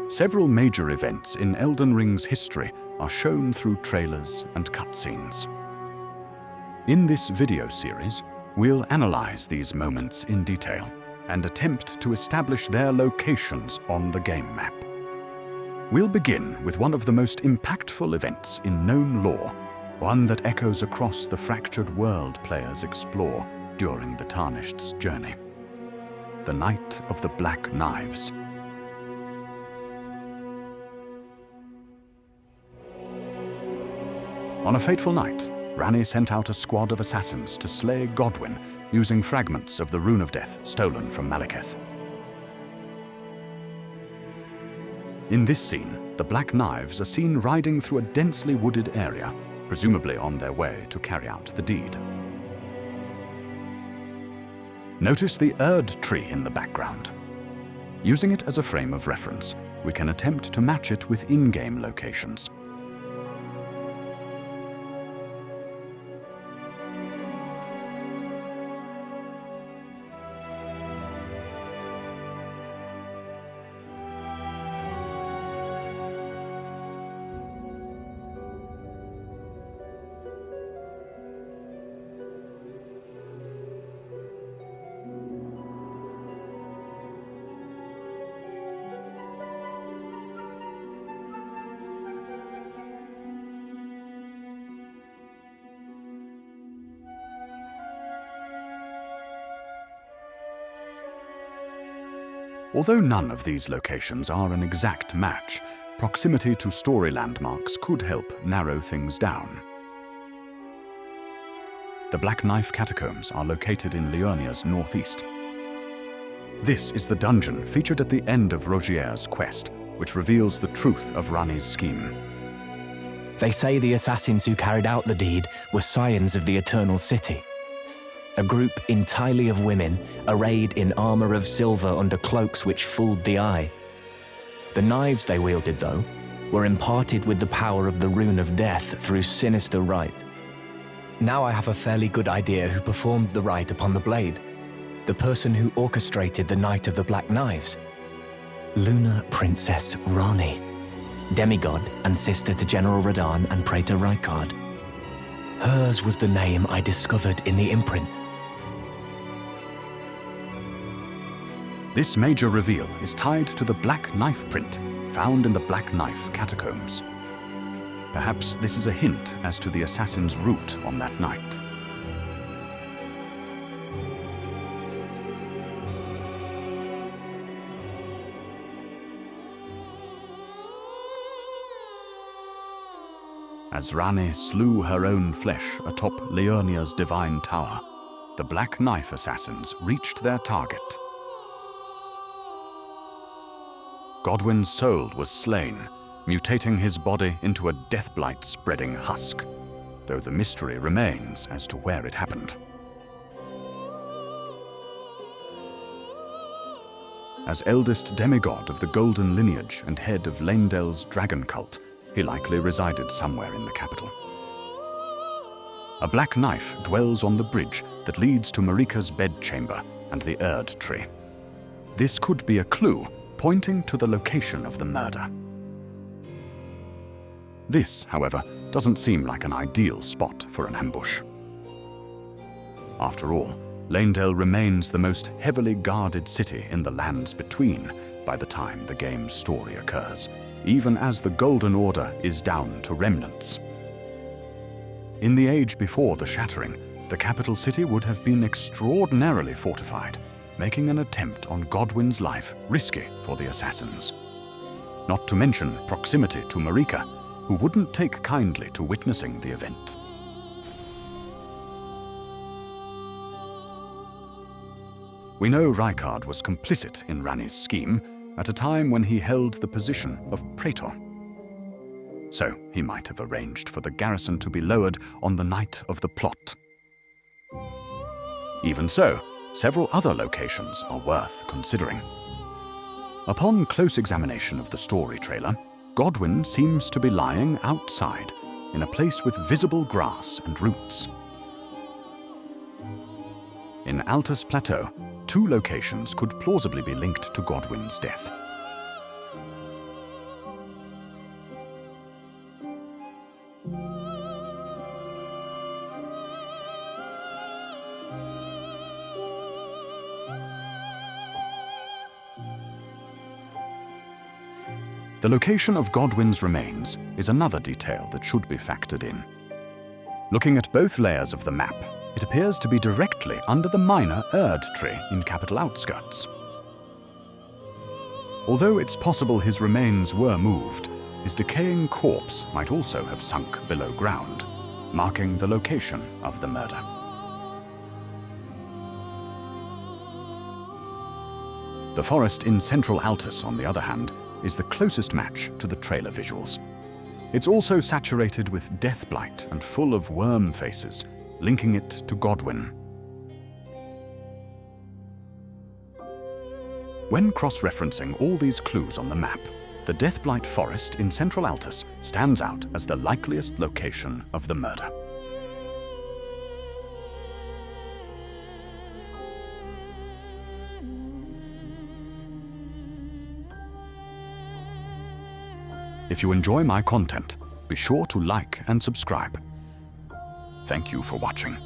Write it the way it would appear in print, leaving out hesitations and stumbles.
Several major events in Elden Ring's history are shown through trailers and cutscenes. In this video series, we'll analyze these moments in detail and attempt to establish their locations on the game map. We'll begin with one of the most impactful events in known lore, one that echoes across the fractured world players explore during the Tarnished's journey. The Night of the Black Knives. On a fateful night, Ranni sent out a squad of assassins to slay Godwyn using fragments of the Rune of Death stolen from Malekith. In this scene, the Black Knives are seen riding through a densely wooded area, presumably on their way to carry out the deed. Notice the Erd tree in the background. Using it as a frame of reference, we can attempt to match it with in-game locations. Although none of these locations are an exact match, proximity to story landmarks could help narrow things down. The Black Knife Catacombs are located in Liurnia's northeast. This is the dungeon featured at the end of Rogier's quest, which reveals the truth of Ranni's scheme. They say the assassins who carried out the deed were scions of the Eternal City. A group entirely of women, arrayed in armor of silver under cloaks which fooled the eye. The knives they wielded, though, were imparted with the power of the Rune of Death through sinister rite. Now I have a fairly good idea who performed the rite upon the blade. The person who orchestrated the Night of the Black Knives. Lunar Princess Ranni, demigod and sister to General Radahn and Praetor Rykard. Hers was the name I discovered in the imprint. This major reveal is tied to the Black Knife print found in the Black Knife Catacombs. Perhaps this is a hint as to the assassin's route on that night. As Ranni slew her own flesh atop Liurnia's divine tower, the Black Knife assassins reached their target. Godwyn's soul was slain, mutating his body into a deathblight-spreading husk, though the mystery remains as to where it happened. As eldest demigod of the Golden Lineage and head of Leyndell's dragon cult, he likely resided somewhere in the capital. A black knife dwells on the bridge that leads to Marika's bedchamber and the Erd tree. This could be a clue pointing to the location of the murder. This, however, doesn't seem like an ideal spot for an ambush. After all, Leyndell remains the most heavily guarded city in the lands between by the time the game's story occurs, even as the Golden Order is down to remnants. In the age before the Shattering, the capital city would have been extraordinarily fortified, making an attempt on Godwyn's life risky for the assassins. Not to mention proximity to Marika, who wouldn't take kindly to witnessing the event. We know Rykard was complicit in Ranni's scheme at a time when he held the position of Praetor. So he might have arranged for the garrison to be lowered on the night of the plot. Even so, several other locations are worth considering. Upon close examination of the story trailer, Godwyn seems to be lying outside, in a place with visible grass and roots. In Altus Plateau, two locations could plausibly be linked to Godwyn's death. The location of Godwyn's remains is another detail that should be factored in. Looking at both layers of the map, it appears to be directly under the minor Erd tree in capital outskirts. Although it's possible his remains were moved, his decaying corpse might also have sunk below ground, marking the location of the murder. The forest in central Altus, on the other hand, is the closest match to the trailer visuals. It's also saturated with deathblight and full of worm faces, linking it to Godwyn. When cross-referencing all these clues on the map, the Deathblight Forest in central Altus stands out as the likeliest location of the murder. If you enjoy my content, be sure to like and subscribe. Thank you for watching.